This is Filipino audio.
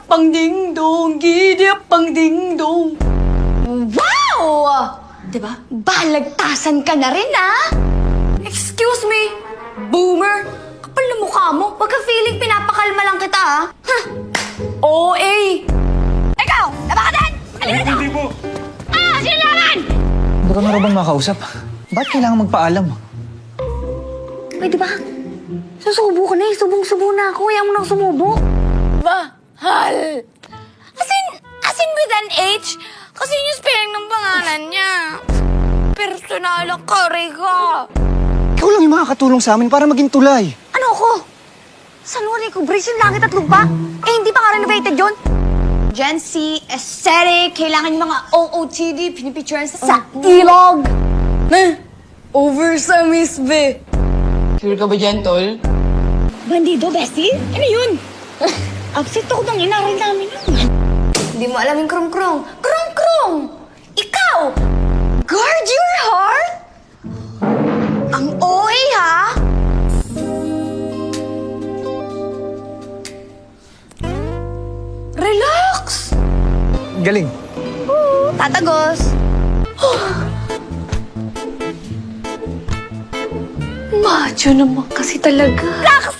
pang ding dong, giddy up pang ding dong. Wow! Diba? Balagtasan ka na rin, ah! Excuse me, boomer. Kapal na mukha mo. Wag ka feeling pinapakalma lang kita, ah. Huh. OA! Ikaw! Tama ka din! Halika na! Hindi po. Ah! Sino naman? Hindi ka na bang makausap? Bakit kailangan magpaalam? Pwede ba? Susubo ka na eh. Subong-subo na ako. Ayaw mo nang sumubo. Mahal. As in with an H? Kasi yung spelling ng pangalan niya. Personal ka, Rica. Ikaw lang yung makakatulong sa amin para maging tulay. Ano ako? Saan mo ko? Brace yung langit at lupa? Eh, hindi pa ka renovated yun? Gen Z, aesthetic, kailangan yung mga OOTD, pinipicturean sa ilog. Over sa Miss B. Sure ka ba dyan, tol? Bandido, bestie? Ano yun? Upset ako ng inaral namin yun. Hindi mo alam yung krong-krong. Krong-krong! Ikaw! Guard your heart? Ang OA, ha? Relax! Galing. Tatagos. Macho naman kasi talaga. Relax